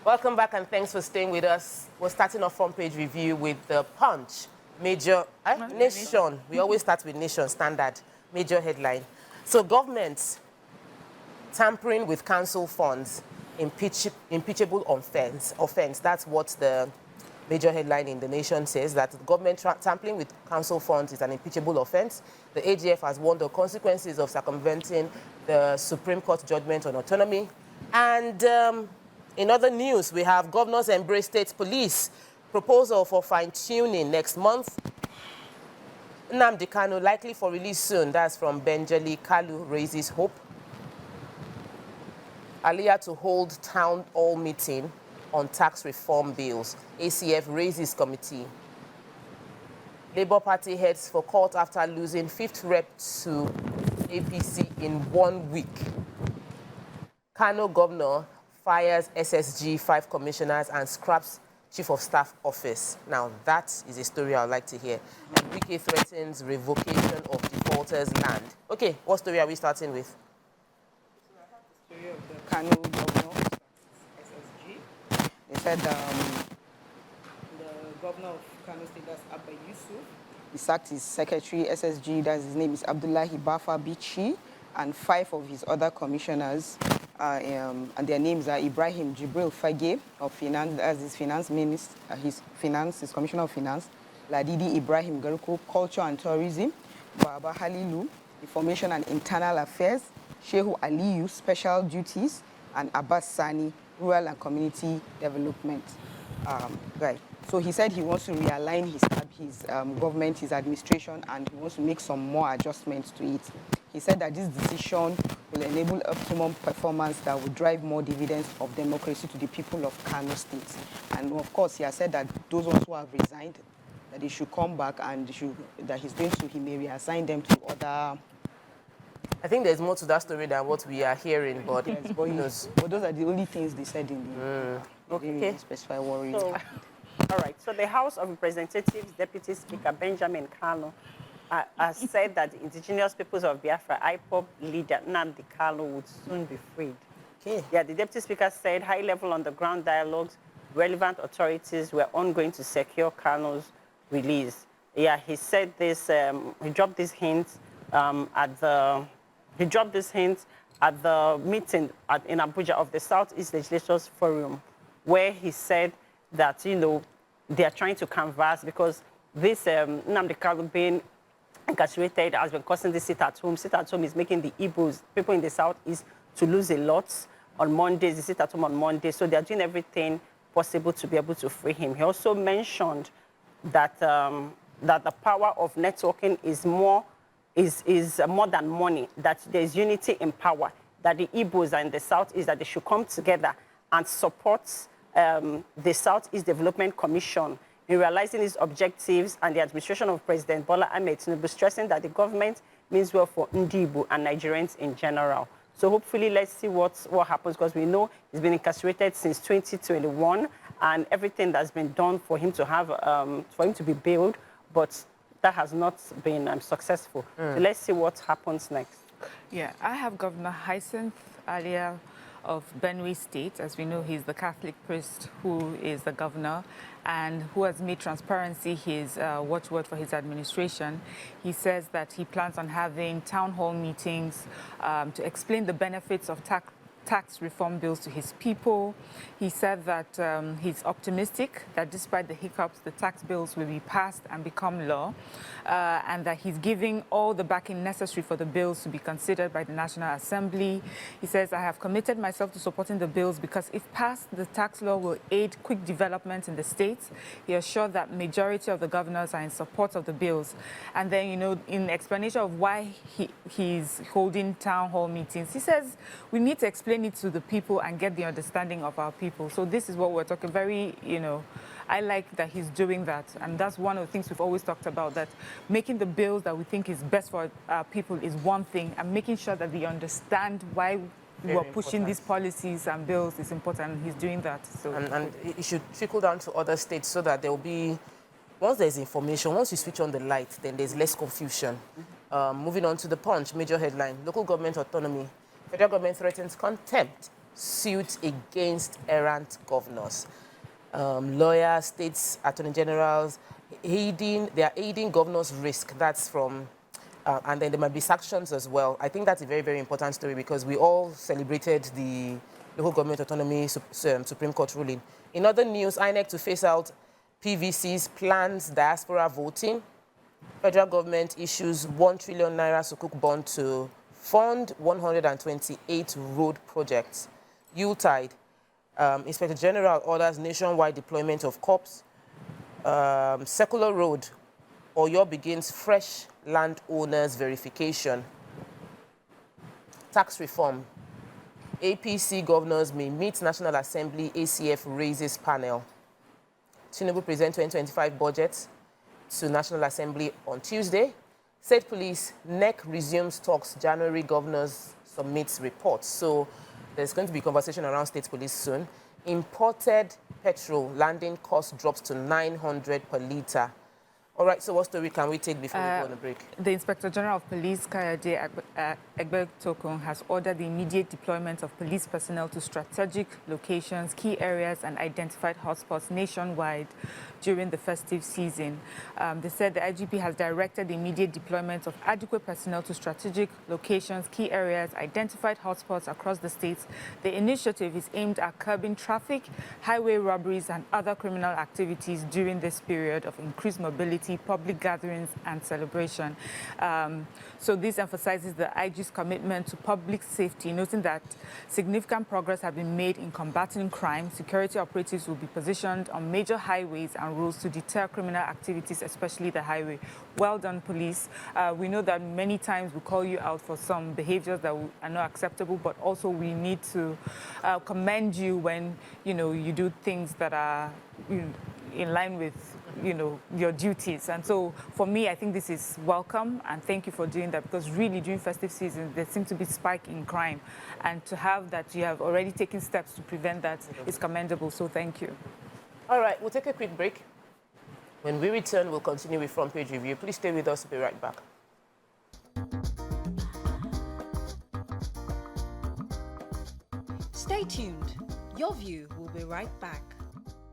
Welcome back and thanks for staying with us. We're starting our front page review with the Punch. Nation. We always start with Nation, standard. Major headline. So government tampering with council funds, impeachable offense. That's what the major headline in the Nation says, that government tampering with council funds is an impeachable offense. The AGF has warned the consequences of circumventing the Supreme Court judgment on autonomy. And in other news, we have governors embrace state police. Proposal for fine-tuning next month. Nnamdi Kanu likely for release soon. That's from Nnamdi Kanu raises hope. Aliyah to hold town hall meeting on tax reform bills. ACF raises committee. Labour Party heads for court after losing 5th rep to APC in 1 week. Kano governor fires SSG 5 commissioners and scraps Chief of Staff office. Now, that is a story I'd like to hear. Enrique threatens revocation of defaulters' land. Okay, what story are we starting with? So I have the story of the Kano governor, SSG. They said the governor of Kano State, that's Abba Yusuf, he sacked his secretary, SSG, that's his name is Abdullahi Bafa Bichi, and 5 of his other commissioners, and their names are Ibrahim Jibril Fage of Finance, as his finance minister, his commissioner of finance, Ladidi Ibrahim Garko, culture and tourism, Baba Halilu, information and internal affairs, Shehu Aliyu, special duties, and Abbas Sani, rural and community development guy. So he said he wants to realign his government, his administration, and he wants to make some more adjustments to it. He said that this decision will enable optimum performance that will drive more dividends of democracy to the people of Kano State. And of course, he has said that those ones who have resigned, that they should come back and that he may reassign them to other. I think there's more to that story than what we are hearing, but yes, but those are the only things they said in the okay. Specify worry. So, all right. So the House of Representatives Deputy Speaker Benjamin Kano has said that the indigenous peoples of Biafra, IPOB leader Nnamdi Kanu, would soon be freed. Okay. Yeah, the Deputy Speaker said high-level on-the-ground dialogues, relevant authorities were ongoing to secure Kanu's release. Yeah, he said this. He dropped this hint at the meeting in Abuja of the Southeast Legislators Forum, where he said that they are trying to canvass because this Nnamdi Kanu being incarcerated has been causing the sit-at-home. Sit-at-home is making the Igbos, people in the Southeast, to lose a lot on Mondays. They sit at home on Mondays, so they are doing everything possible to be able to free him. He also mentioned that that the power of networking is more than money. That there is unity in power. That the Igbos are in the Southeast, that they should come together and support the Southeast Development Commission in realizing its objectives, and the administration of President Bola Ahmed Tinubu stressing that the government means well for Ndibu and Nigerians in general. So hopefully, let's see what happens, because we know he's been incarcerated since 2021, and everything that's been done for him to have for him to be bailed, but that has not been successful. So let's see what happens next. Yeah, I have Governor Hyacinth Aliyah of Benue State. As we know, he's the Catholic priest who is the governor and who has made transparency his watchword for his administration. He says that he plans on having town hall meetings to explain the benefits of tax reform bills to his people. He said that he's optimistic that despite the hiccups, the tax bills will be passed and become law, and that he's giving all the backing necessary for the bills to be considered by the National Assembly. He says, I have committed myself to supporting the bills because if passed, the tax law will aid quick development in the states. He assured that majority of the governors are in support of the bills. And then, in explanation of why he's holding town hall meetings, he says, we need to explain it to the people and get the understanding of our people. So this is what we're talking very, I like that he's doing that. And that's one of the things we've always talked about, that making the bills that we think is best for our people is one thing, and making sure that they understand why we're pushing these policies and bills is important, and he's doing that. So and it should trickle down to other states so that there will be, once there's information, once you switch on the light, then there's less confusion. Moving on to the Punch, major headline, local government autonomy. Federal government threatens contempt suit against errant governors. Lawyers, states, attorney generals, they are aiding governors' risk. That's from, and then there might be sanctions as well. I think that's a very, very important story because we all celebrated the local government autonomy Supreme Court ruling. In other news, INEC to phase out PVC's plans diaspora voting. Federal government issues 1 trillion naira sukuk bond to fund 128 road projects. Yuletide, Inspector General orders nationwide deployment of cops. Secular Road, Oyo begins fresh landowners verification. Tax reform, APC governors may meet National Assembly, ACF raises panel. Tinubu present 2025 budget to National Assembly on Tuesday. State Police, NEC resumes talks, January governors submits reports. So there's going to be conversation around State Police soon. Imported petrol landing cost drops to 900 per litre. All right, so what story can we take before we go on a break? The Inspector General of Police, Kayode Egbetokun, has ordered the immediate deployment of police personnel to strategic locations, key areas, and identified hotspots nationwide during the festive season. They said the IGP has directed the immediate deployment of adequate personnel to strategic locations, key areas, identified hotspots across the states. The initiative is aimed at curbing traffic, highway robberies, and other criminal activities during this period of increased mobility, public gatherings, and celebration. So this emphasizes the IG's commitment to public safety, noting that significant progress has been made in combating crime. Security operatives will be positioned on major highways and roads to deter criminal activities, especially the highway. Well done, police. We know that many times we call you out for some behaviors that are not acceptable, but also we need to commend you when, you do things that are in line with your duties. And so for me, I think this is welcome, and thank you for doing that, because really during festive season there seems to be a spike in crime, and to have that you have already taken steps to prevent that is commendable, so thank you. All right, we'll take a quick break. When we return, we'll continue with Front Page Review. Please stay with us. We'll be right back. Stay tuned. Your View will be right back.